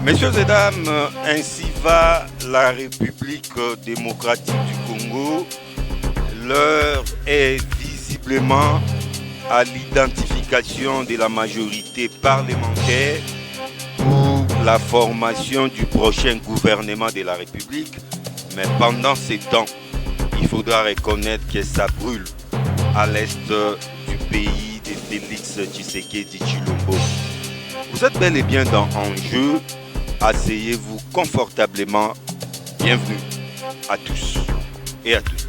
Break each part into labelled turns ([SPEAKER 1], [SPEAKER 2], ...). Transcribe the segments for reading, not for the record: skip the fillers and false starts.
[SPEAKER 1] Messieurs et dames, ainsi va la République démocratique du Congo. L'heure est visiblement à l'identification de la majorité parlementaire pour la formation du prochain gouvernement de la République. Mais pendant ces temps, il faudra reconnaître que ça brûle à l'est du pays de Félix Tshisekedi Tshilombo. Vous êtes bel et bien dans Enjeu. Asseyez-vous confortablement. Bienvenue à tous et à toutes.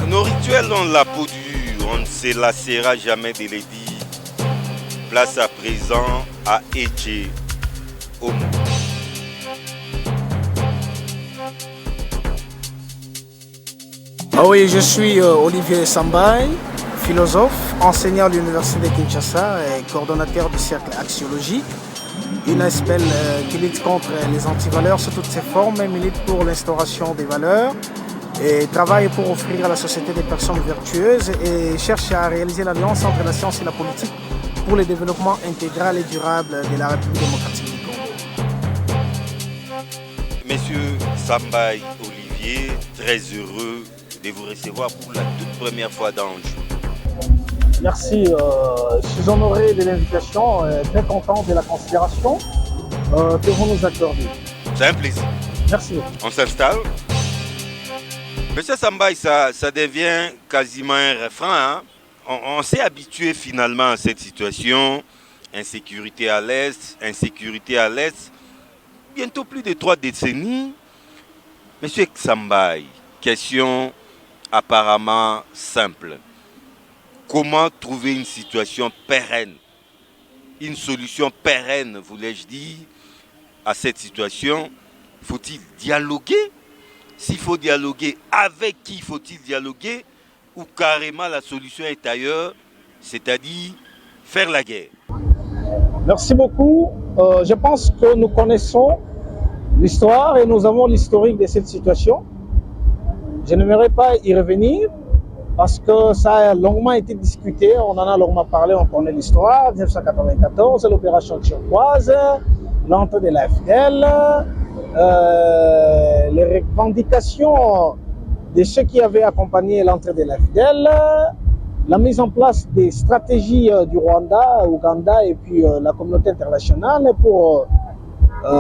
[SPEAKER 1] Nos rituels ont la peau dure, on ne se lassera jamais de les dire. Place à présent à Eche Homo.
[SPEAKER 2] Ah oui, je suis Olivier Sambai, philosophe, enseignant à l'Université de Kinshasa et coordonnateur du cercle axiologique. Une ASPEL qui lutte contre les antivaleurs sous toutes ses formes et milite pour l'instauration des valeurs et travaille pour offrir à la société des personnes vertueuses et cherche à réaliser l'alliance entre la science et la politique pour le développement intégral et durable de la République démocratique du Congo.
[SPEAKER 1] Messieurs Sambai, Olivier, très heureux de vous recevoir pour la toute première fois dans Enjeu.
[SPEAKER 2] Merci, je suis honoré de l'invitation, très content de la considération que vous nous accordez.
[SPEAKER 1] C'est un plaisir.
[SPEAKER 2] Merci beaucoup.
[SPEAKER 1] On s'installe. Monsieur Sambai, ça devient quasiment un refrain. Hein? On s'est habitué finalement à cette situation. Insécurité à l'Est, insécurité à l'Est. Bientôt plus de 3 décennies. Monsieur Sambai, question apparemment simple. Comment trouver une situation pérenne, une solution pérenne, voulais-je dire, à cette situation? Faut-il dialoguer? S'il faut dialoguer, avec qui faut-il dialoguer? Ou carrément la solution est ailleurs, c'est-à-dire faire la guerre?
[SPEAKER 2] Merci beaucoup. Je pense que nous connaissons l'histoire et nous avons l'historique de cette situation. Je n'aimerais pas y revenir, parce que ça a longuement été discuté, on en a longuement parlé, on connaît l'histoire, 1994, l'opération turquoise, l'entrée de la FDL, les revendications de ceux qui avaient accompagné l'entrée de la FDL, la mise en place des stratégies du Rwanda, Ouganda et puis la communauté internationale pour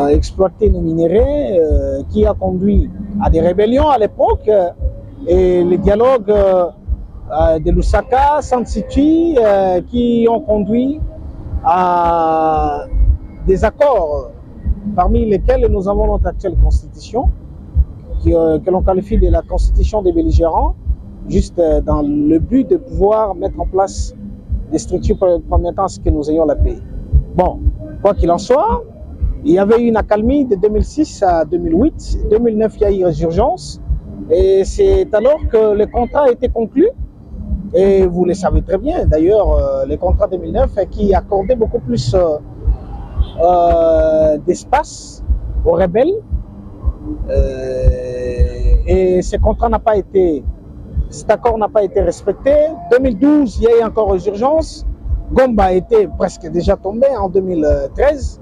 [SPEAKER 2] exploiter nos minéraux, qui a conduit à des rébellions à l'époque, et les dialogues de Lusaka, Saint-City, qui ont conduit à des accords, parmi lesquels nous avons notre actuelle constitution, que l'on qualifie de la constitution des belligérants, juste dans le but de pouvoir mettre en place des structures permettant à ce que nous ayons la paix. Bon, quoi qu'il en soit, il y avait eu une accalmie de 2006 à 2008. 2009, il y a eu résurgence, et c'est alors que le contrat a été conclu. Et vous le savez très bien, d'ailleurs, le contrat 2009 qui accordait beaucoup plus d'espace aux rebelles. Et ce contrat n'a pas été, cet accord n'a pas été respecté. 2012, il y a eu encore urgence. Gomba était presque déjà tombé en 2013.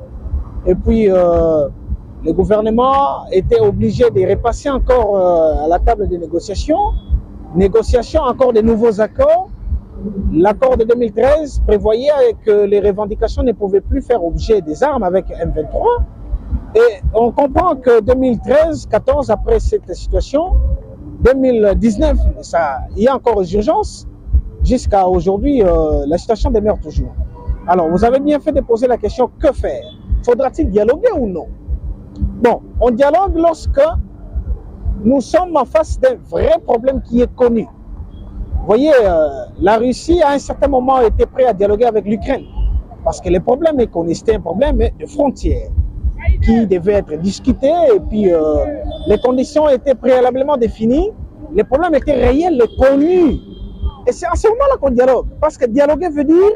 [SPEAKER 2] Et puis, le gouvernement était obligé de repasser encore à la table de négociation. Négociation, encore de nouveaux accords. L'accord de 2013 prévoyait que les revendications ne pouvaient plus faire objet des armes avec M23. Et on comprend que 2013-14, après cette situation, 2019, il y a encore urgence. Jusqu'à aujourd'hui, la situation demeure toujours. Alors, vous avez bien fait de poser la question, que faire? Faudra-t-il dialoguer ou non? Bon, on dialogue lorsque nous sommes en face d'un vrai problème qui est connu. Vous voyez, la Russie, à un certain moment, était prête à dialoguer avec l'Ukraine. Parce que le problème est connu, c'était un problème de frontières qui devait être discuté. Et puis, les conditions étaient préalablement définies. Les problèmes étaient réels et connus. Et c'est à ce moment-là qu'on dialogue. Parce que dialoguer veut dire,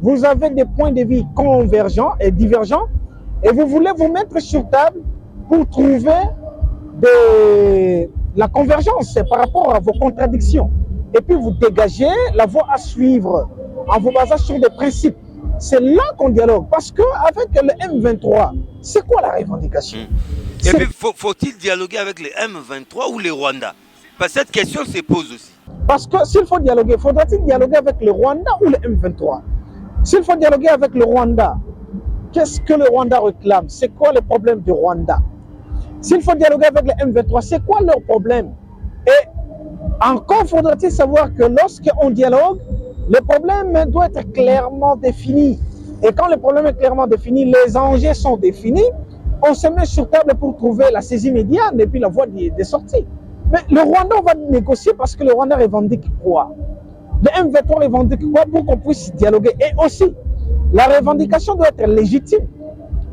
[SPEAKER 2] vous avez des points de vue convergents et divergents. Et vous voulez vous mettre sur table pour trouver la convergence par rapport à vos contradictions. Et puis vous dégagez la voie à suivre en vous basant sur des principes. C'est là qu'on dialogue. Parce qu'avec le M23, c'est quoi la revendication?
[SPEAKER 1] Et puis, faut-il dialoguer avec les M23 ou les Rwandais? Parce que cette question se pose aussi.
[SPEAKER 2] Parce que s'il faut dialoguer, faudra-t-il dialoguer avec le Rwanda ou le M23? S'il faut dialoguer avec le Rwanda, qu'est-ce que le Rwanda réclame? C'est quoi le problème du Rwanda? S'il faut dialoguer avec les M23, c'est quoi leur problème? Et encore faudra-t-il savoir que lorsqu'on dialogue, le problème doit être clairement défini. Et quand le problème est clairement défini, les enjeux sont définis, on se met sur table pour trouver la saisie médiane et puis la voie des sorties. Mais le Rwanda, on va négocier parce que le Rwanda revendique quoi? Le M23 revendique quoi pour qu'on puisse dialoguer? Et aussi, la revendication doit être légitime,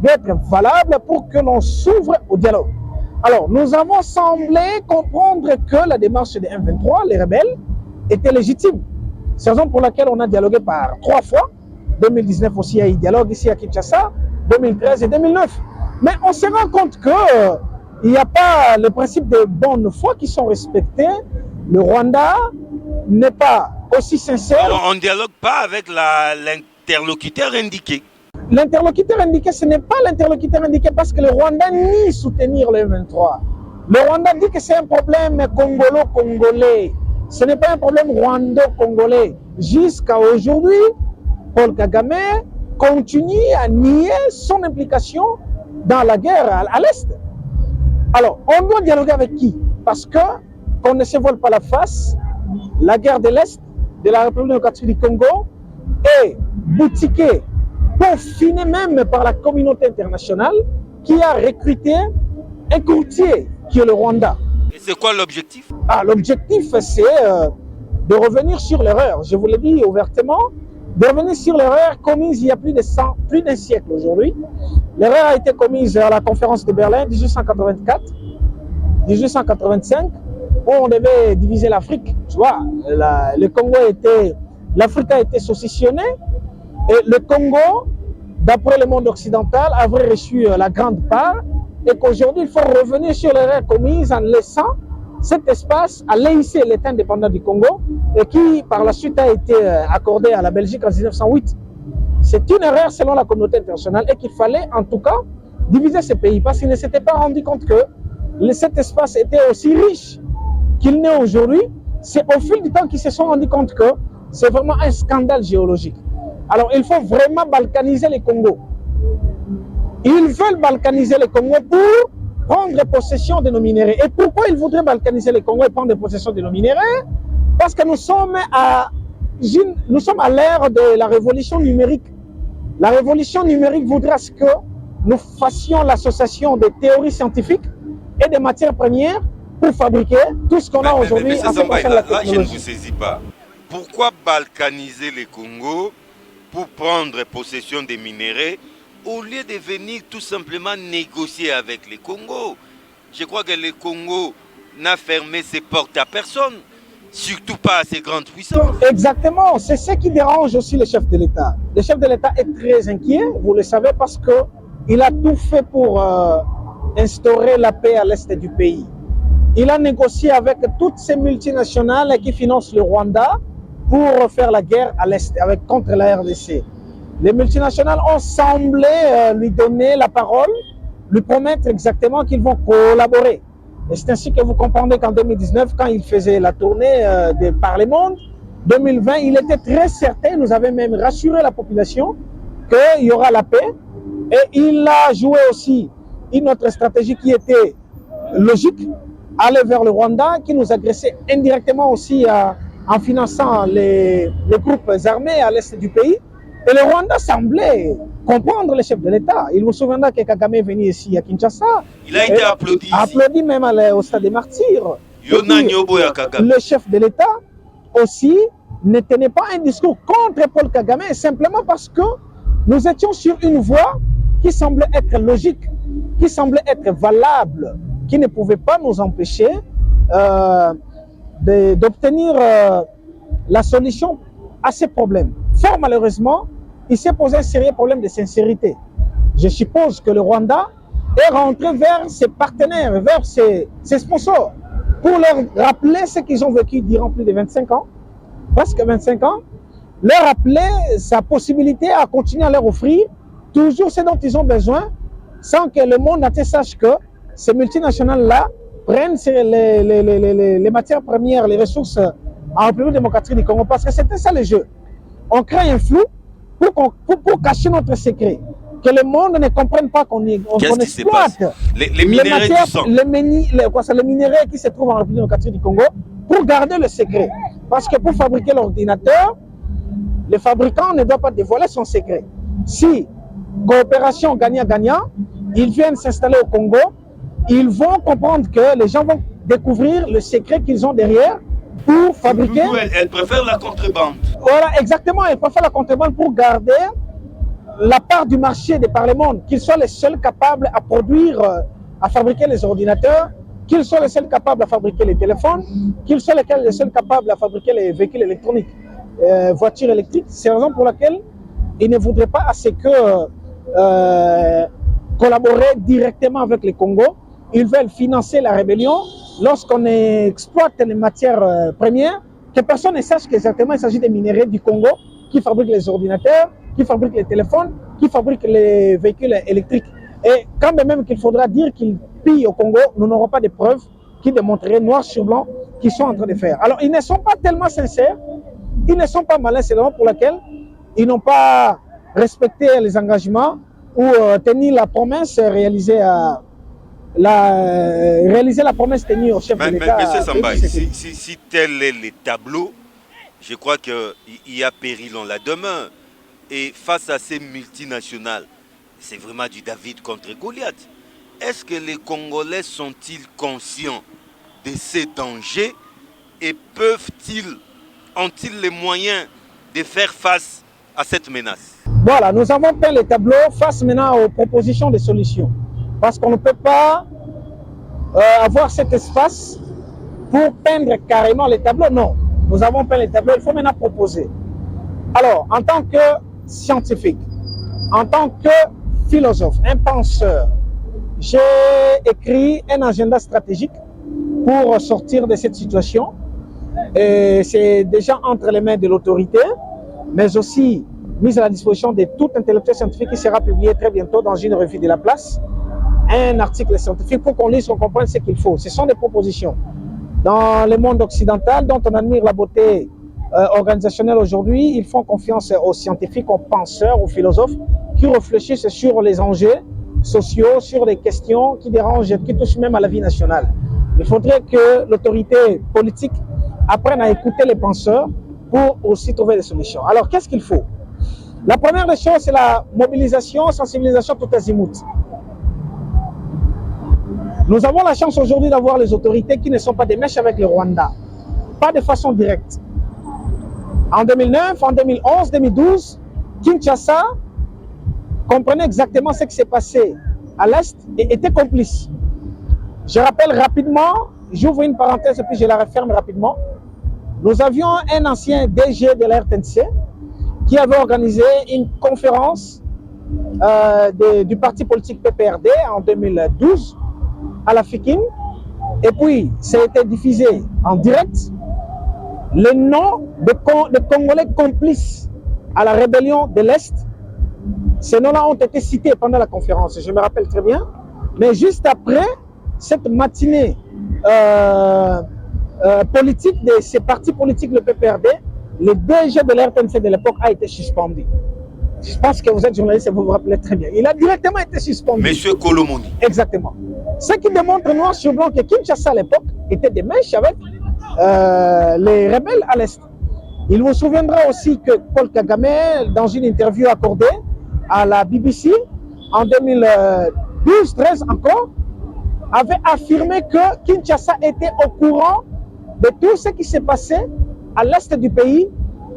[SPEAKER 2] doit être valable pour que l'on s'ouvre au dialogue. Alors, nous avons semblé comprendre que la démarche des M23, les rebelles, était légitime. C'est la raison pour laquelle on a dialogué par 3 fois. 2019 aussi, il y a eu dialogue ici à Kinshasa, 2013 et 2009. Mais on se rend compte qu'il n'y a pas le principe de bonne foi qui sont respectés. Le Rwanda n'est pas aussi sincère.
[SPEAKER 1] Alors, on ne dialogue pas avec l'interlocuteur indiqué.
[SPEAKER 2] L'interlocuteur indiqué, ce n'est pas l'interlocuteur indiqué parce que le Rwanda nie soutenir le M23. Le Rwanda dit que c'est un problème congolo-congolais. Ce n'est pas un problème rwando-congolais. Jusqu'à aujourd'hui, Paul Kagame continue à nier son implication dans la guerre à l'Est. Alors, on doit dialoguer avec qui? Parce qu'on ne se vole pas la face. La guerre de l'Est, de la République démocratique du Congo, est boutiquée, peaufinée même par la communauté internationale qui a recruté un courtier qui est le Rwanda.
[SPEAKER 1] Et c'est quoi l'objectif?
[SPEAKER 2] L'objectif, c'est de revenir sur l'erreur. Je vous l'ai dit ouvertement, de revenir sur l'erreur commise il y a plus d'un siècle aujourd'hui. L'erreur a été commise à la conférence de Berlin 1884, 1885, où on devait diviser l'Afrique. Tu vois, l'Afrique a été saucitionnée et le Congo, d'après le monde occidental, avait reçu la grande part et qu'aujourd'hui, il faut revenir sur l'erreur commise en laissant cet espace à laisser l'État indépendant du Congo et qui, par la suite, a été accordé à la Belgique en 1908. C'est une erreur selon la communauté internationale et qu'il fallait, en tout cas, diviser ce pays parce qu'ils ne s'étaient pas rendu compte que cet espace était aussi riche qu'il n'est aujourd'hui. C'est au fil du temps qu'ils se sont rendus compte que c'est vraiment un scandale géologique. Alors, il faut vraiment balkaniser les Congos. Ils veulent balkaniser les Congos pour prendre possession de nos minéraux. Et pourquoi ils voudraient balkaniser les Congos et prendre possession de nos minéraux? Parce que nous sommes à l'ère de la révolution numérique. La révolution numérique voudra que nous fassions l'association des théories scientifiques et des matières premières pour fabriquer tout ce qu'on a aujourd'hui en ce qui concerne la technologie.
[SPEAKER 1] Là, je ne vous saisis pas. Pourquoi balkaniser les Congos pour prendre possession des minéraux au lieu de venir tout simplement négocier avec les Congos? Je crois que le Congo n'a fermé ses portes à personne, surtout pas à ses grandes puissances.
[SPEAKER 2] Exactement, c'est ce qui dérange aussi le chef de l'État. Le chef de l'État est très inquiet, vous le savez, parce qu'il a tout fait pour instaurer la paix à l'est du pays. Il a négocié avec toutes ces multinationales qui financent le Rwanda pour faire la guerre à l'est contre la RDC. Les multinationales ont semblé lui donner la parole, lui promettre exactement qu'ils vont collaborer. Et c'est ainsi que vous comprenez qu'en 2019, quand il faisait la tournée par le monde, 2020, il était très certain, nous avait même rassuré la population qu'il y aura la paix. Et il a joué aussi une autre stratégie qui était logique, aller vers le Rwanda, qui nous agressait indirectement aussi en finançant les groupes armés à l'est du pays. Et le Rwanda semblait comprendre le chef de l'État. Il vous souviendra que Kagame est venu ici à Kinshasa.
[SPEAKER 1] Il a été applaudi.
[SPEAKER 2] Applaudi même au stade des martyrs.
[SPEAKER 1] Puis,
[SPEAKER 2] le chef de l'État aussi ne tenait pas un discours contre Paul Kagame, simplement parce que nous étions sur une voie qui semblait être logique, qui semblait être valable, qui ne pouvait pas nous empêcher d'obtenir la solution à ces problèmes. Fort malheureusement, il s'est posé un sérieux problème de sincérité. je suppose que le Rwanda est rentré vers ses partenaires, vers ses sponsors, pour leur rappeler ce qu'ils ont vécu durant plus de 25 ans, presque 25 ans, leur rappeler sa possibilité à continuer à leur offrir toujours ce dont ils ont besoin, sans que le monde entier sache que ces multinationales-là prennent les matières premières, les ressources en République démocratique du Congo, parce que c'était ça le jeu. On crée un flou pour cacher notre secret, que le monde ne comprenne pas qu'on exploite
[SPEAKER 1] les minéraux du sang,
[SPEAKER 2] les minéraux qui se trouvent en République démocratique du Congo, pour garder le secret. Parce que pour fabriquer l'ordinateur, le fabricant ne doit pas dévoiler son secret. Si coopération gagnant-gagnant, ils viennent s'installer au Congo, ils vont comprendre que les gens vont découvrir le secret qu'ils ont derrière pour fabriquer.
[SPEAKER 1] Elle préfère la contrebande.
[SPEAKER 2] Voilà, exactement, elle préfère la contrebande pour garder la part du marché des par le monde, qu'ils soient les seuls capables à produire, à fabriquer les ordinateurs, qu'ils soient les seuls capables à fabriquer les téléphones, qu'ils soient les seuls capables à fabriquer les véhicules électroniques, voitures électriques. C'est la raison pour laquelle ils ne voudraient pas assez que collaborer directement avec les Congo. Ils veulent financer la rébellion lorsqu'on exploite les matières premières, que personne ne sache qu'exactement il s'agit des minéraux du Congo qui fabriquent les ordinateurs, qui fabriquent les téléphones, qui fabriquent les véhicules électriques. Et quand même qu'il faudra dire qu'ils pillent au Congo, nous n'aurons pas de preuves qui démontreraient noir sur blanc qu'ils sont en train de faire. Alors ils ne sont pas tellement sincères, ils ne sont pas malins, c'est la raison pour laquelle ils n'ont pas respecté les engagements ou tenu la promesse réalisée la promesse tenue au chef de l'État.
[SPEAKER 1] Monsieur Sambaï, si tel est le tableau, je crois qu'il y a péril en la demeure. Et face à ces multinationales, c'est vraiment du David contre Goliath. Est-ce que les Congolais sont-ils conscients de ces dangers et ont-ils les moyens de faire face à cette menace?
[SPEAKER 2] Voilà, nous avons peint les tableaux face maintenant aux propositions de solutions. Parce qu'on ne peut pas avoir cet espace pour peindre carrément les tableaux. Non, nous avons peint les tableaux, il faut maintenant proposer. Alors, en tant que scientifique, en tant que philosophe, un penseur, j'ai écrit un agenda stratégique pour sortir de cette situation. Et c'est déjà entre les mains de l'autorité, mais aussi mise à la disposition de tout intellectuel scientifique qui sera publié très bientôt dans une revue de la place. Un article scientifique pour qu'on lise, qu'on comprenne ce qu'il faut. Ce sont des propositions. Dans le monde occidental, dont on admire la beauté organisationnelle aujourd'hui, ils font confiance aux scientifiques, aux penseurs, aux philosophes qui réfléchissent sur les enjeux sociaux, sur les questions qui dérangent, qui touchent même à la vie nationale. Il faudrait que l'autorité politique apprenne à écouter les penseurs pour aussi trouver des solutions. Alors, qu'est-ce qu'il faut? La première des choses, c'est la mobilisation, sensibilisation tout azimut. Nous avons la chance aujourd'hui d'avoir les autorités qui ne sont pas des mèches avec le Rwanda, pas de façon directe. En 2009, en 2011, 2012, Kinshasa comprenait exactement ce qui s'est passé à l'Est et était complice. Je rappelle rapidement, j'ouvre une parenthèse et puis je la referme rapidement. Nous avions un ancien DG de la RTNC qui avait organisé une conférence du parti politique PPRD en 2012 à la FIKIN. Et puis, ça a été diffusé en direct. Les noms de Congolais complices à la rébellion de l'Est, ces noms-là ont été cités pendant la conférence, je me rappelle très bien. Mais juste après cette matinée politique de ces partis politiques, le PPRD, le DG de l'RTNC de l'époque a été suspendu. Je pense que vous êtes journaliste et vous vous rappelez très bien. Il a directement été suspendu.
[SPEAKER 1] Monsieur Kolomoni.
[SPEAKER 2] Exactement. Ce qui démontre noir sur blanc que Kinshasa à l'époque était des mèches avec les rebelles à l'Est. Il vous souviendra aussi que Paul Kagame, dans une interview accordée à la BBC en 2012-13 encore, avait affirmé que Kinshasa était au courant de tout ce qui s'est passé à l'Est du pays,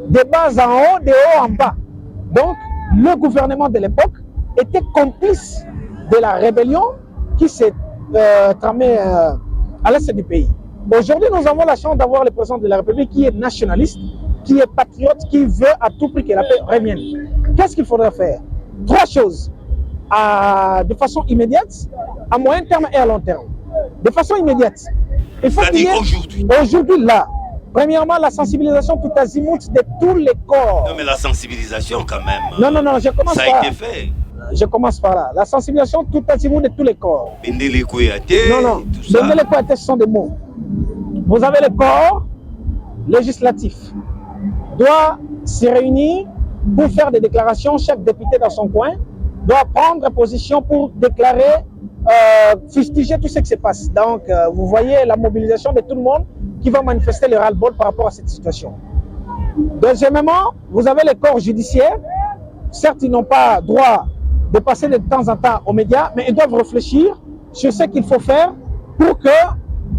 [SPEAKER 2] de bas en haut, de haut en bas. Donc, le gouvernement de l'époque était complice de la rébellion qui s'est tramée à l'Est du pays. Aujourd'hui, nous avons la chance d'avoir le président de la République qui est nationaliste, qui est patriote, qui veut à tout prix que la paix revienne. Qu'est-ce qu'il faudrait faire? Trois choses. de façon immédiate, à moyen terme et à long terme. De façon immédiate. Il faut qu'il y ait aujourd'hui là, premièrement, la sensibilisation tout azimut de tous les corps.
[SPEAKER 1] Non, mais la sensibilisation quand même.
[SPEAKER 2] Non, je commence
[SPEAKER 1] ça
[SPEAKER 2] par
[SPEAKER 1] a été fait.
[SPEAKER 2] Je commence par là. La sensibilisation tout azimut de tous les corps.
[SPEAKER 1] Bendele Kouyaté,
[SPEAKER 2] Non,
[SPEAKER 1] tout ça.
[SPEAKER 2] Bendele Kouyaté, ce sont des mots. Vous avez le corps législatif, doit se réunir pour faire des déclarations. Chaque député dans son coin doit prendre position pour déclarer, fustiger tout ce qui se passe. Donc, vous voyez la mobilisation de tout le monde qui va manifester le ras-le-bol par rapport à cette situation. Deuxièmement, vous avez les corps judiciaires. Certes, ils n'ont pas droit de passer de temps en temps aux médias, mais ils doivent réfléchir sur ce qu'il faut faire pour que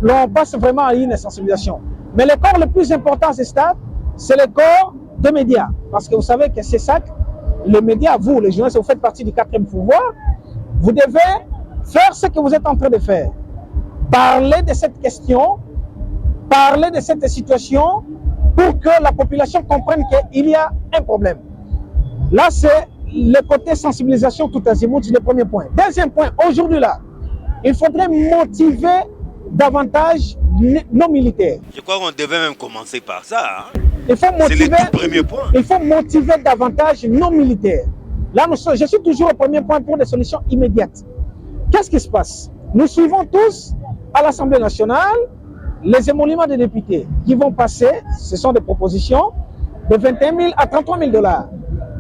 [SPEAKER 2] l'on passe vraiment à une sensibilisation. Mais le corps le plus important à ce stade, c'est le corps des médias. Parce que vous savez que c'est ça, les médias, vous, les journalistes, vous faites partie du 4e pouvoir. Vous devez faire ce que vous êtes en train de faire. Parler de cette question, parler de cette situation pour que la population comprenne qu'il y a un problème. Là, c'est le côté sensibilisation tout azimut, c'est le premier point. Deuxième point, aujourd'hui là, il faudrait motiver davantage nos militaires.
[SPEAKER 1] Je crois qu'on devait même commencer par ça. Hein?
[SPEAKER 2] C'est
[SPEAKER 1] le tout premier point.
[SPEAKER 2] Il faut motiver davantage nos militaires. Là, je suis toujours au premier point pour des solutions immédiates. Qu'est-ce qui se passe? Nous suivons tous à l'Assemblée nationale les émoluments des députés qui vont passer, ce sont des propositions de 21 000 à 33 000 $.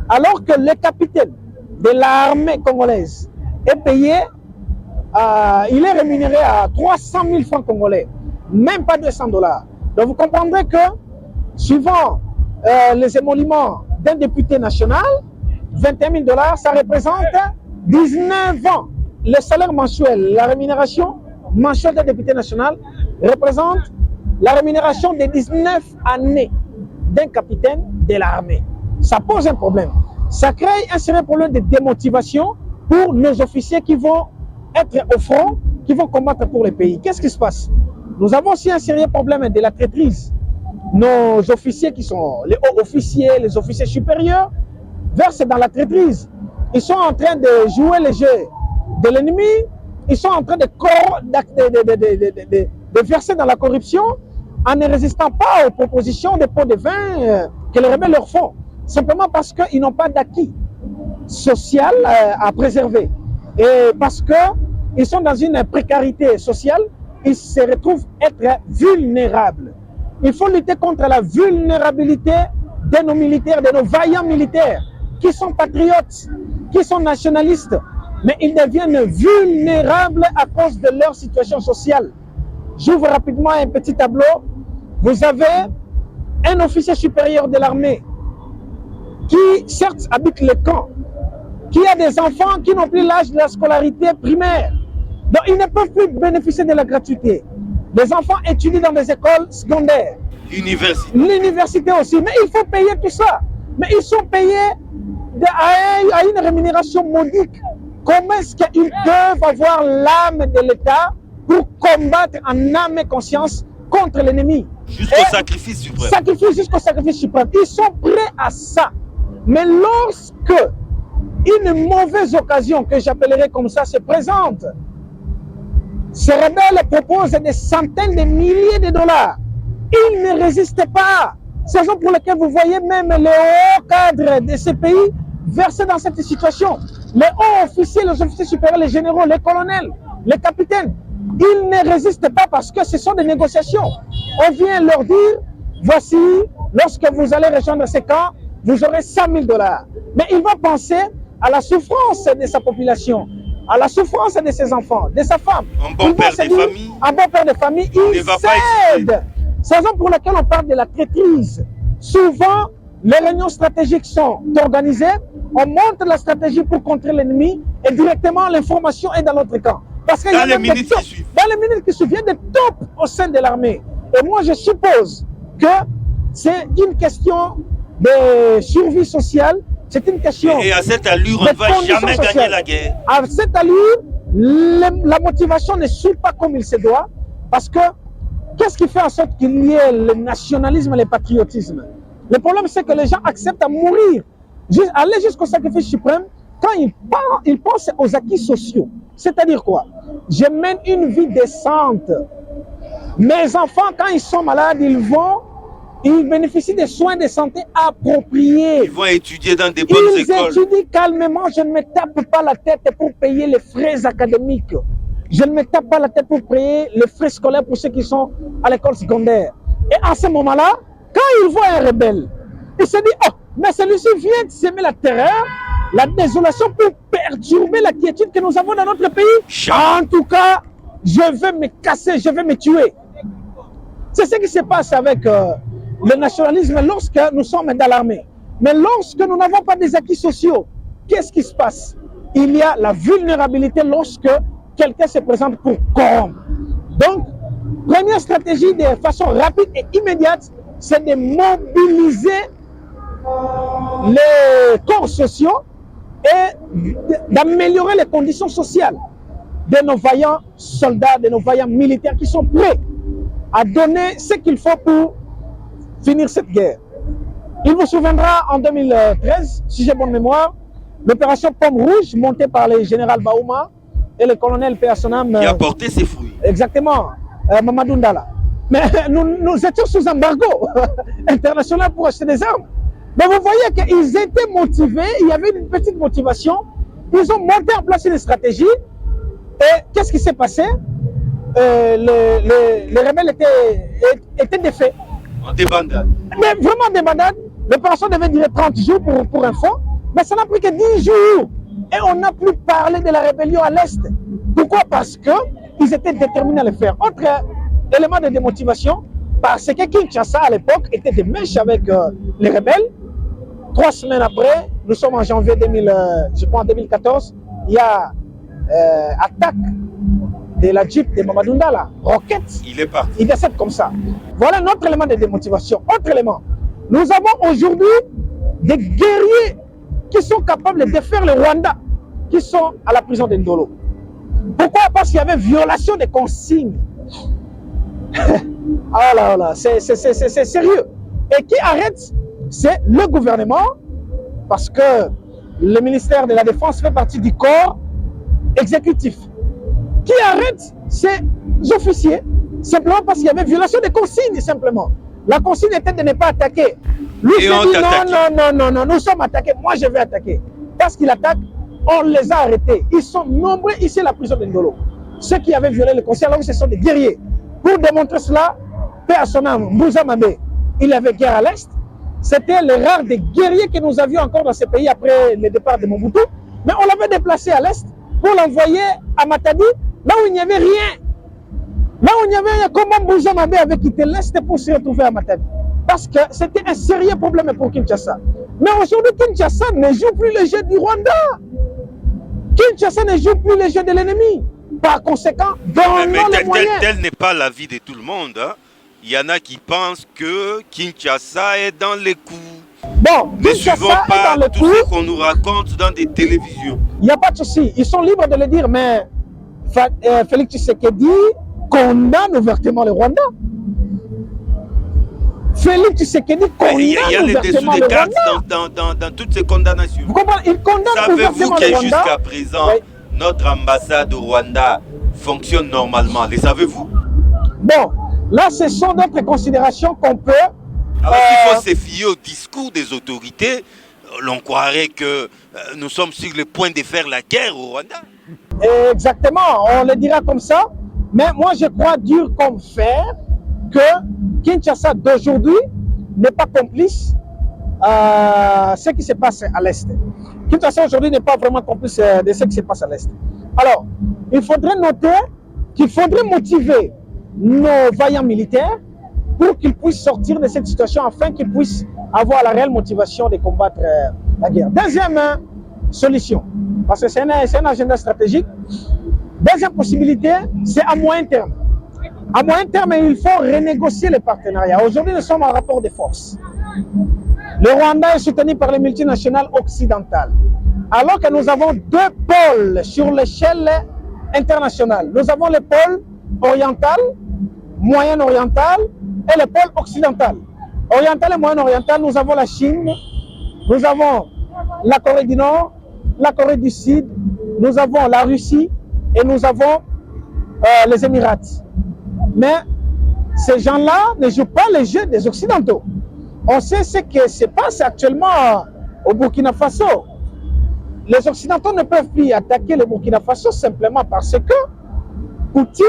[SPEAKER 2] Alors que le capitaine de l'armée congolaise est payé, il est rémunéré à 300 000 francs congolais, même pas 200 $. Donc vous comprendrez que, suivant les émoluments d'un député national, 21 000 $, ça représente 19 ans. Le salaire mensuel, la rémunération mensuelle d'un député national représente la rémunération de 19 années d'un capitaine de l'armée. Ça pose un problème. Ça crée un sérieux problème de démotivation pour nos officiers qui vont être au front, qui vont combattre pour le pays. Qu'est-ce qui se passe? Nous avons aussi un sérieux problème de la traîtrise. Nos officiers qui sont les hauts officiers, les officiers supérieurs, versent dans la traîtrise. Ils sont en train de jouer le jeu de l'ennemi, ils sont en train de verser dans la corruption en ne résistant pas aux propositions des pots de vin que les rebelles leur font. Simplement parce qu'ils n'ont pas d'acquis social à préserver. Et parce qu'ils sont dans une précarité sociale, ils se retrouvent être vulnérables. Il faut lutter contre la vulnérabilité de nos militaires, de nos vaillants militaires, qui sont patriotes, qui sont nationalistes, mais ils deviennent vulnérables à cause de leur situation sociale. J'ouvre rapidement un petit tableau. Vous avez un officier supérieur de l'armée qui, certes, habite le camp, qui a des enfants qui n'ont plus l'âge de la scolarité primaire. Donc, ils ne peuvent plus bénéficier de la gratuité. Les enfants étudient dans des écoles secondaires. L'université aussi. Mais il faut payer tout ça. Mais ils sont payés à une rémunération modique. Comment est-ce qu'ils peuvent avoir l'âme de l'État pour combattre en âme et conscience contre l'ennemi?
[SPEAKER 1] Jusqu'au sacrifice suprême.
[SPEAKER 2] Jusqu'au sacrifice suprême. Ils sont prêts à ça. Mais lorsque une mauvaise occasion, que j'appellerais comme ça, se présente, ces rebelles proposent des centaines de milliers de $. Ils ne résistent pas. C'est la raison pour laquelle vous voyez même les hauts cadres de ces pays versés dans cette situation. Les hauts officiers, les officiers supérieurs, les généraux, les colonels, les capitaines, ils ne résistent pas parce que ce sont des négociations. On vient leur dire, voici, lorsque vous allez rejoindre ces camps, vous aurez 100 000 $. Mais il va penser à la souffrance de sa population, à la souffrance de ses enfants, de sa femme.
[SPEAKER 1] Un bon père de famille.
[SPEAKER 2] Un bon père de famille, il cède. C'est la raison pour laquelle on parle de la traîtrise. Souvent, les réunions stratégiques sont organisées, on monte la stratégie pour contrer l'ennemi et directement l'information est dans l'autre camp. Parce qu'il y a
[SPEAKER 1] les minutes qui suivent.
[SPEAKER 2] Dans les minutes qui suivent, il y a des tops au sein de l'armée. Et moi, je suppose que c'est une question de survie sociale, c'est une question.
[SPEAKER 1] Et à cette allure, on ne va jamais gagner la guerre.
[SPEAKER 2] À cette allure, la motivation ne suit pas comme il se doit, parce que qu'est-ce qui fait en sorte qu'il y ait le nationalisme et le patriotisme? Le problème, c'est que les gens acceptent à mourir, aller jusqu'au sacrifice suprême quand ils pensent aux acquis sociaux. C'est-à-dire quoi? Je mène une vie décente. Mes enfants, quand ils sont malades, ils bénéficient des soins de santé appropriés.
[SPEAKER 1] Ils vont étudier dans des bonnes écoles.
[SPEAKER 2] Ils étudient calmement. Je ne me tape pas la tête pour payer les frais académiques. Je ne me tape pas la tête pour payer les frais scolaires pour ceux qui sont à l'école secondaire. Et à ce moment-là, quand ils voient un rebelle, ils se disent, oh, mais celui-ci vient de semer la terreur, la désolation pour perturber la quiétude que nous avons dans notre pays. En tout cas, je vais me casser, je vais me tuer. C'est ce qui se passe avec le nationalisme lorsque nous sommes dans l'armée. Mais lorsque nous n'avons pas des acquis sociaux, qu'est-ce qui se passe? Il y a la vulnérabilité lorsque quelqu'un se présente pour corrompre. Donc, première stratégie de façon rapide et immédiate, c'est de mobiliser les corps sociaux et d'améliorer les conditions sociales de nos vaillants soldats, de nos vaillants militaires qui sont prêts à donner ce qu'il faut pour finir cette guerre. Il vous souviendra en 2013, si j'ai bonne mémoire, l'opération Pomme Rouge montée par le général Baouma et le colonel P.A.Sonam.
[SPEAKER 1] Qui a porté ses fruits.
[SPEAKER 2] Exactement, Mamadou Ndala. Mais nous étions sous embargo international pour acheter des armes. Mais vous voyez qu'ils étaient motivés, il y avait une petite motivation. Ils ont monté en place une stratégie. Et qu'est-ce qui s'est passé? Les rebelles étaient défaits.
[SPEAKER 1] En débandade.
[SPEAKER 2] Mais vraiment débandade. L'opération devait durer 30 jours pour info. Mais ça n'a pris que 10 jours. Et on n'a plus parlé de la rébellion à l'Est. Pourquoi? Parce qu'ils étaient déterminés à le faire. Autre élément de démotivation, parce que Kinshasa à l'époque était des mèches avec les rebelles. 3 semaines après, nous sommes en janvier 2014, il y a attaque de la Jeep de Mamadou Ndala, roquette.
[SPEAKER 1] Il est parti.
[SPEAKER 2] Il décède comme ça. Voilà notre élément de démotivation. Autre élément, nous avons aujourd'hui des guerriers qui sont capables de défaire le Rwanda, qui sont à la prison de Ndolo. Pourquoi? Parce qu'il y avait violation des consignes. Ah là là, c'est sérieux. Et qui arrête? C'est le gouvernement, parce que le ministère de la Défense fait partie du corps exécutif. Qui arrête ces officiers, simplement parce qu'il y avait violation des consignes, simplement. La consigne était de ne pas attaquer. Lui s'est dit non, nous sommes attaqués, moi je vais attaquer. Parce qu'il attaque, on les a arrêtés. Ils sont nombreux ici à la prison de Ndolo. Ceux qui avaient violé le consigne, alors ce sont des guerriers. Pour démontrer cela, P.A.Sonam, Mbouza Mabé, il avait guerre à l'Est. C'était le rare des guerriers que nous avions encore dans ce pays après le départ de Mobutu. Mais on l'avait déplacé à l'Est pour l'envoyer à Matadi, là où il n'y avait rien. Là où il n'y avait rien, comment Mbouza Mabé avait quitté l'Est pour se retrouver à Matadi? Parce que c'était un sérieux problème pour Kinshasa. Mais aujourd'hui, Kinshasa ne joue plus le jeu du Rwanda. Kinshasa ne joue plus le jeu de l'ennemi. Par conséquent, donnons les moyens.
[SPEAKER 1] Tel n'est pas l'avis de tout le monde. Hein. Il y en a qui pensent que Kinshasa est dans les coups.
[SPEAKER 2] Bon,
[SPEAKER 1] ne suivons pas tout ce qu'on nous raconte dans des télévisions.
[SPEAKER 2] Il n'y a pas de souci. Ils sont libres de le dire, mais Félix Tshisekedi condamne ouvertement le Rwanda. Félix Tshisekedi condamne ouvertement le Rwanda. Il y a les dessous des cartes
[SPEAKER 1] dans toutes ces condamnations.
[SPEAKER 2] Vous comprenez? Il condamne ouvertement le Rwanda.
[SPEAKER 1] Savez-vous que jusqu'à présent, notre ambassade au Rwanda fonctionne normalement? Les savez-vous?
[SPEAKER 2] Bon, là, ce sont d'autres considérations qu'on peut...
[SPEAKER 1] Alors qu'il faut se fier au discours des autorités, l'on croirait que nous sommes sur le point de faire la guerre au Rwanda.
[SPEAKER 2] Exactement, on le dira comme ça. Mais moi, je crois dur comme fer que Kinshasa d'aujourd'hui n'est pas complice à ce qui se passe à l'Est. Kinshasa aujourd'hui n'est pas vraiment complice de ce qui se passe à l'Est. Alors, il faudrait noter qu'il faudrait motiver nos vaillants militaires pour qu'ils puissent sortir de cette situation afin qu'ils puissent avoir la réelle motivation de combattre la guerre. Deuxième solution, parce que c'est un agenda stratégique. Deuxième possibilité, c'est à moyen terme. À moyen terme, il faut renégocier les partenariats. Aujourd'hui, nous sommes en rapport de force. Le Rwanda est soutenu par les multinationales occidentales. Alors que nous avons deux pôles sur l'échelle internationale. Nous avons le pôle oriental, moyen-oriental et le pôle occidental. Oriental et moyen-oriental, nous avons la Chine, nous avons la Corée du Nord, la Corée du Sud, nous avons la Russie et nous avons les Émirats. Mais ces gens-là ne jouent pas les jeux des Occidentaux. On sait ce qui se passe actuellement au Burkina Faso. Les Occidentaux ne peuvent plus attaquer le Burkina Faso simplement parce que Poutine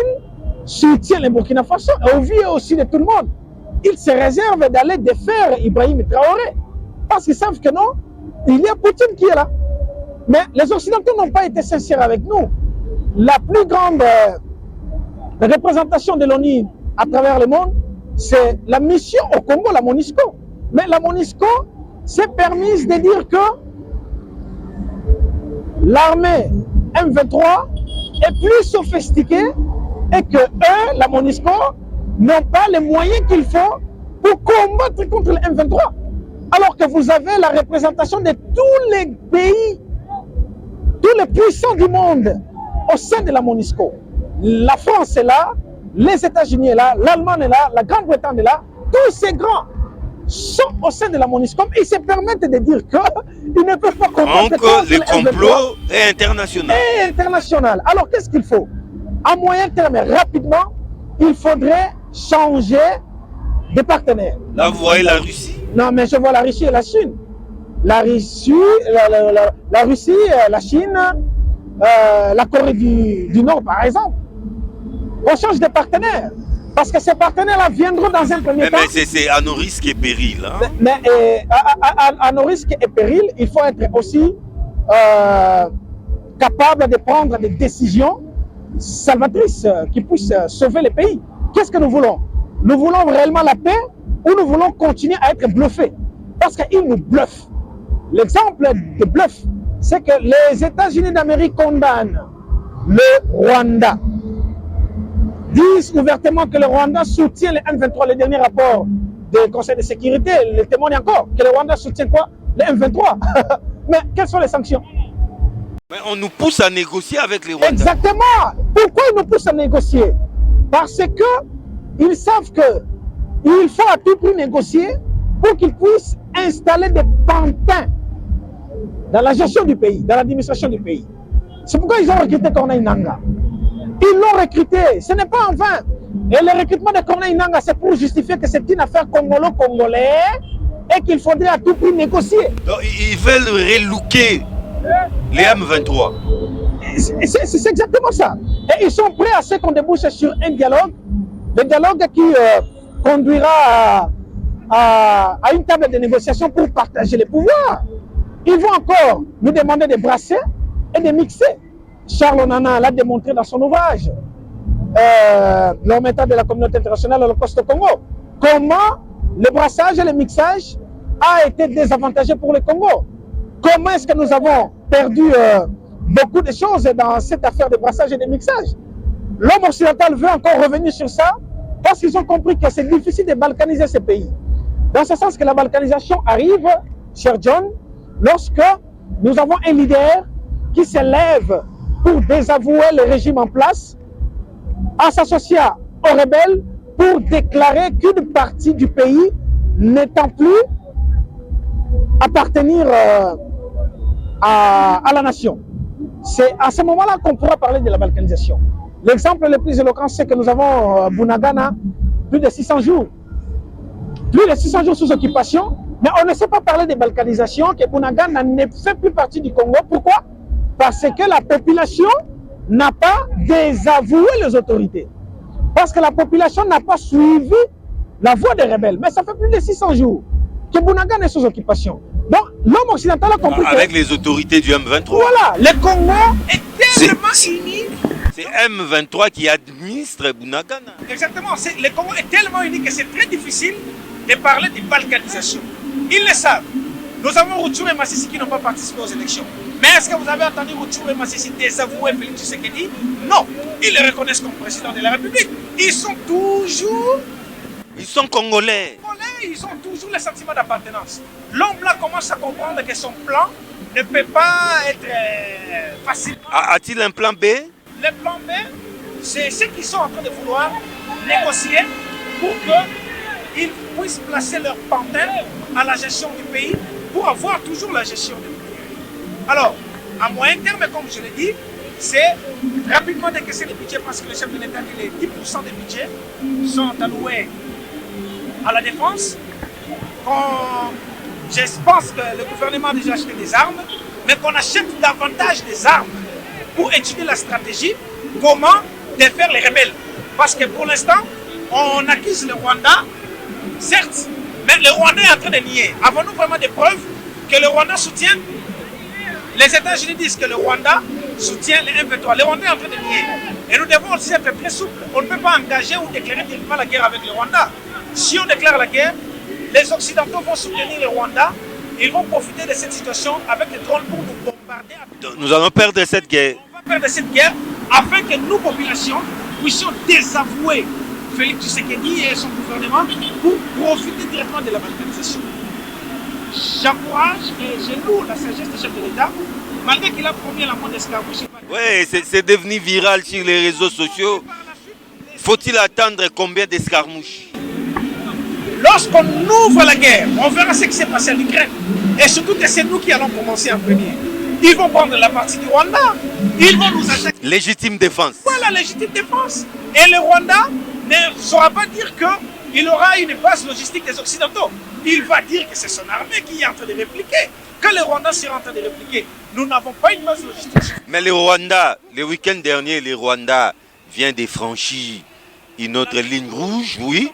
[SPEAKER 2] soutient le Burkina Faso et au vu aussi de tout le monde. Ils se réservent d'aller défaire Ibrahim Traoré parce qu'ils savent que non, il y a Poutine qui est là. Mais les Occidentaux n'ont pas été sincères avec nous. La plus grande représentation de l'ONU à travers le monde, c'est la mission au Congo, la MONUSCO. Mais la MONUSCO s'est permise de dire que l'armée M23 est plus sophistiquée et que eux, la MONUSCO, n'ont pas les moyens qu'il faut pour combattre contre le M23. Alors que vous avez la représentation de tous les pays, tous les puissants du monde au sein de la MONUSCO. La France est là, les États-Unis est là, l'Allemagne est là, la Grande-Bretagne est là. Tous ces grands sont au sein de la MONUSCO. Ils se permettent de dire qu'ils ne peuvent pas combattre
[SPEAKER 1] contre le complot est international.
[SPEAKER 2] Et international. Alors qu'est-ce qu'il faut? À moyen terme, rapidement, il faudrait changer de partenaires.
[SPEAKER 1] Là, vous voyez la Russie?
[SPEAKER 2] Non, mais je vois la Russie et la Chine. La Russie, la Chine, la Corée du Nord, par exemple. On change de partenaires. Parce que ces partenaires-là viendront dans un premier temps.
[SPEAKER 1] Mais c'est à nos risques et périls. Hein?
[SPEAKER 2] Mais à nos risques et périls, il faut être aussi capable de prendre des décisions salvatrices qui puissent sauver le pays. Qu'est-ce que nous voulons? Nous voulons réellement la paix ou nous voulons continuer à être bluffés? Parce qu'ils nous bluffent. L'exemple de bluff, c'est que les États-Unis d'Amérique condamnent le Rwanda. Disent ouvertement que le Rwanda soutient le M23. Le dernier rapport du Conseil de sécurité le témoigne encore que le Rwanda soutient quoi? Le M23. Mais quelles sont les sanctions?
[SPEAKER 1] Mais on nous pousse à négocier avec les Rwandais.
[SPEAKER 2] Exactement. Pourquoi ils nous poussent à négocier? Parce que ils savent que il faut à tout prix négocier pour qu'ils puissent installer des pantins dans la gestion du pays, dans l'administration du pays. C'est pourquoi ils ont recruté Corneille Nangaa. Ils l'ont recruté, ce n'est pas en vain. Et le recrutement de Corneille Nangaa, c'est pour justifier que c'est une affaire congolo-congolais et qu'il faudrait à tout prix négocier.
[SPEAKER 1] Donc, ils veulent relooker les M23.
[SPEAKER 2] C'est exactement ça. Et ils sont prêts à ce qu'on débouche sur un dialogue, le dialogue qui conduira à une table de négociation pour partager les pouvoirs. Ils vont encore nous demander de brasser et de mixer. Charles Onana l'a démontré dans son ouvrage, l'homme état de la communauté internationale Holocauste au Congo. Comment le brassage et le mixage a été désavantagé pour le Congo. Comment est-ce que nous avons perdu beaucoup de choses dans cette affaire de brassage et de mixage? L'homme occidental veut encore revenir sur ça parce qu'ils ont compris que c'est difficile de balkaniser ces pays. Dans ce sens que la balkanisation arrive, cher John, lorsque nous avons un leader qui se lève pour désavouer le régime en place, à s'associer aux rebelles pour déclarer qu'une partie du pays n'étant plus appartenir à la nation. C'est à ce moment-là qu'on pourra parler de la balkanisation. L'exemple le plus éloquent, c'est que nous avons Bunagana, plus de 600 jours. Plus de 600 jours sous occupation, mais on ne sait pas parler de balkanisation, que Bunagana ne fait plus partie du Congo. Pourquoi? Parce que la population n'a pas désavoué les autorités. Parce que la population n'a pas suivi la voie des rebelles. Mais ça fait plus de 600 jours que Bunagana est sous occupation. Donc, l'homme occidental a compris
[SPEAKER 1] avec les autorités du M23.
[SPEAKER 2] Voilà, le Congo est tellement uni.
[SPEAKER 1] C'est M23 qui administre Bunagana.
[SPEAKER 2] Exactement, le Congo est tellement uni que c'est très difficile de parler de balkanisation. Ils le savent. Nous avons Rutshuru et Masisi qui n'ont pas participé aux élections. Mais est-ce que vous avez entendu Rutshuru et Masisi désavouer Félix Tshisekedi? Non, ils le reconnaissent comme président de la République. Ils sont toujours...
[SPEAKER 1] Ils sont congolais.
[SPEAKER 2] Ils ont toujours le sentiment d'appartenance. L'homme là commence à comprendre que son plan ne peut pas être facile.
[SPEAKER 1] A-t-il un plan B?
[SPEAKER 2] Le plan B, c'est ceux qui sont en train de vouloir négocier pour qu'ils puissent placer leur pantin à la gestion du pays pour avoir toujours la gestion du pays. Alors, À moyen terme, comme je l'ai dit, c'est rapidement décaisser les budgets parce que le chef de l'État dit les 10% des budgets sont alloués à la défense. Je pense que le gouvernement a déjà acheté des armes, mais qu'on achète davantage des armes pour étudier la stratégie, comment défaire les rebelles. Parce que pour l'instant, on accuse le Rwanda, certes, mais le Rwanda est en train de nier. Avons-nous vraiment des preuves que le Rwanda soutient? Les États-Unis disent que le Rwanda soutient les M23. Le Rwanda est en train de nier. Et nous devons aussi être très souples. On ne peut pas engager ou déclarer directement la guerre avec le Rwanda. Si on déclare la guerre, les Occidentaux vont soutenir le Rwanda. Ils vont profiter de cette situation avec les drones pour nous bombarder.
[SPEAKER 1] Nous allons perdre cette guerre.
[SPEAKER 2] On va perdre cette guerre afin que nous, populations, puissions désavouer Félix Tshisekedi et son gouvernement pour profiter directement de la balkanisation. J'encourage et je loue la sagesse du chef de l'État, malgré qu'il a promis la mort d'escarmouche.
[SPEAKER 1] Oui, c'est devenu viral sur les réseaux sociaux. Faut-il attendre combien d'escarmouches?
[SPEAKER 2] Lorsqu'on ouvre la guerre, on verra ce qui s'est passé en Ukraine. Et surtout que c'est nous qui allons commencer en premier. Ils vont prendre la partie du Rwanda. Ils vont nous attaquer.
[SPEAKER 1] Légitime défense.
[SPEAKER 2] Voilà, légitime défense. Et le Rwanda ne saura pas dire qu'il aura une base logistique des Occidentaux. Il va dire que c'est son armée qui est en train de répliquer. Que le Rwanda sera en train de répliquer. Nous n'avons pas une base logistique.
[SPEAKER 1] Mais le Rwanda, le week-end dernier, le Rwanda vient de franchir une autre ligne rouge, oui.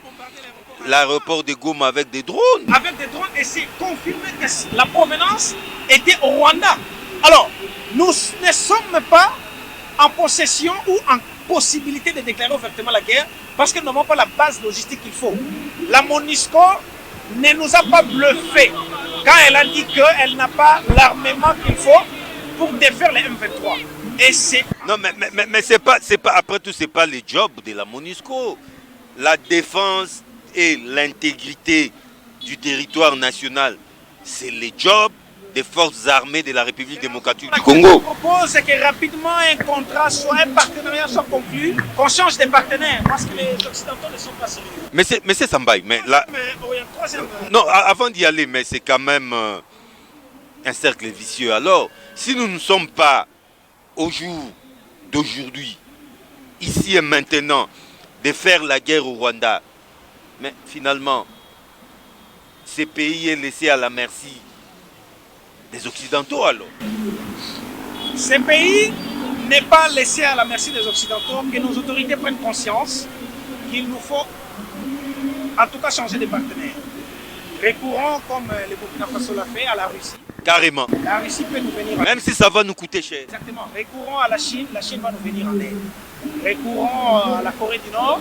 [SPEAKER 1] L'aéroport de Goma avec des drones.
[SPEAKER 2] Avec des drones, et c'est confirmé que la provenance était au Rwanda. Alors, nous ne sommes pas en possession ou en possibilité de déclarer ouvertement la guerre parce que nous n'avons pas la base logistique qu'il faut. La MONUSCO ne nous a pas bluffé quand elle a dit qu'elle n'a pas l'armement qu'il faut pour défaire les M23. Et c'est...
[SPEAKER 1] Non, mais c'est pas, après tout, c'est pas le job de la MONUSCO. La défense et l'intégrité du territoire national, c'est le job des forces armées de la République démocratique du Congo.
[SPEAKER 2] Je propose que rapidement un contrat, soit un partenariat soit conclu, qu'on change de partenaire, parce que les Occidentaux ne sont pas sérieux.
[SPEAKER 1] Mais c'est Sambaï, mais là... Non, avant d'y aller, mais c'est quand même un cercle vicieux. Alors, si nous ne sommes pas au jour d'aujourd'hui, ici et maintenant, de faire la guerre au Rwanda, mais finalement, ce pays est laissé à la merci des Occidentaux alors.
[SPEAKER 2] Ce pays n'est pas laissé à la merci des Occidentaux, que nos autorités prennent conscience qu'il nous faut en tout cas changer de partenaire. Recourons, comme le Burkina Faso l'a fait, à la Russie.
[SPEAKER 1] Carrément.
[SPEAKER 2] La Russie peut nous venir en aide.
[SPEAKER 1] Même si ça va nous coûter cher.
[SPEAKER 2] Exactement. Recourons à la Chine va nous venir en aide. Recourons à la Corée du Nord,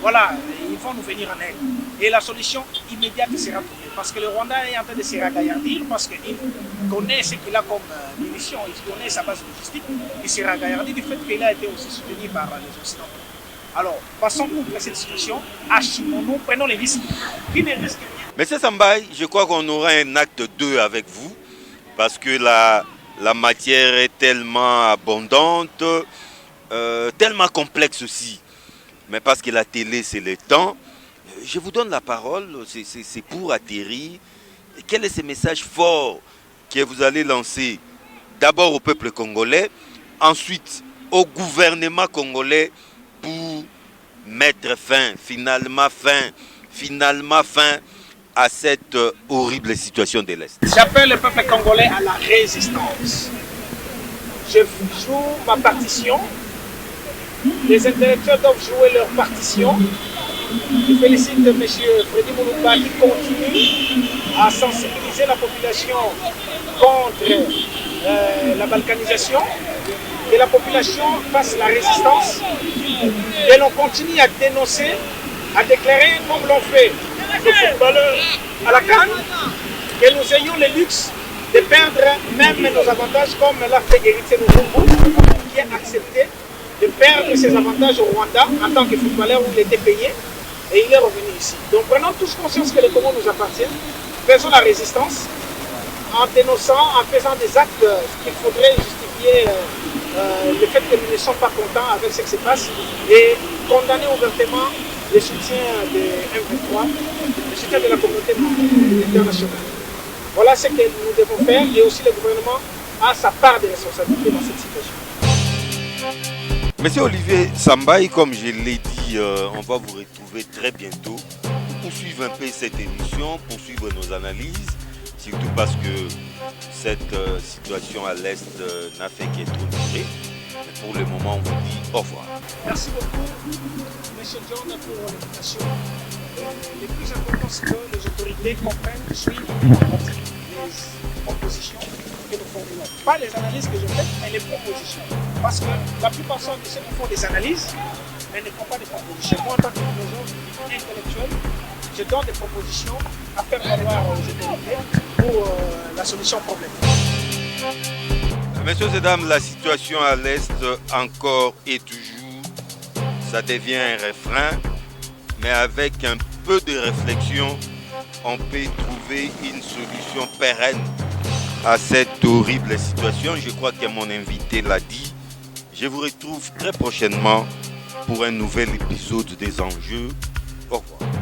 [SPEAKER 2] voilà, ils vont nous venir en aide. Et la solution immédiate sera trouvée. Parce que le Rwanda est en train de se ragaillardir, parce qu'il connaît ce qu'il a comme munitions, il connaît sa base logistique, il se ragaillardir du fait qu'il a été aussi soutenu par les Occidentaux. Alors, passons outre cette situation, assumons-nous, prenons les risques. Qui ne risque rien.
[SPEAKER 1] Monsieur Sambaï, je crois qu'on aura un acte 2 avec vous, parce que la matière est tellement abondante, tellement complexe aussi. Mais parce que la télé, c'est le temps. Je vous donne la parole, c'est pour atterrir. Quel est ce message fort que vous allez lancer d'abord au peuple congolais, ensuite au gouvernement congolais pour mettre finalement fin à cette horrible situation de l'Est?
[SPEAKER 2] J'appelle le peuple congolais à la résistance. Je joue ma partition. Les intellectuels doivent jouer leur partition. Je félicite M. Freddy Moulumba qui continue à sensibiliser la population contre la balkanisation, que la population fasse la résistance, et l'on continue à dénoncer, à déclarer comme l'ont fait les footballeurs à la CAN, que nous ayons le luxe de perdre même nos avantages comme l'a fait Héritier Nouveau, qui a accepté de perdre ses avantages au Rwanda en tant que footballeur où il était payé. Et il est revenu ici. Donc prenons tous conscience que le Congo nous appartient. Faisons la résistance en dénonçant, en faisant des actes qu'il faudrait justifier le fait que nous ne sommes pas contents avec ce qui se passe et condamner ouvertement le soutien des M23, le soutien de la communauté internationale. Voilà ce que nous devons faire et aussi le gouvernement a sa part de responsabilité dans cette situation.
[SPEAKER 1] Monsieur Olivier Sambaï, comme je l'ai dit, on va vous retrouver très bientôt pour poursuivre un peu cette émission, poursuivre nos analyses, surtout parce que cette situation à l'Est n'a fait qu'être durée. Pour le moment, on vous dit au revoir.
[SPEAKER 2] Merci beaucoup, M. John, pour l'invitation. Le plus important, c'est que les autorités comprennent, suivent les propositions que nous formulons. Pas les analyses que je fais, mais les propositions. Parce que la plupart de ceux qui font des analyses, mais ne font pas des propositions. Moi, en tant que philosophe intellectuel, je donne des propositions à faire valoir aux autorités pour la solution au problème.
[SPEAKER 1] Messieurs et dames, la situation à l'Est encore et toujours, ça devient un refrain, mais avec un peu de réflexion, on peut trouver une solution pérenne à cette horrible situation. Je crois que mon invité l'a dit. Je vous retrouve très prochainement pour un nouvel épisode des enjeux. Au revoir.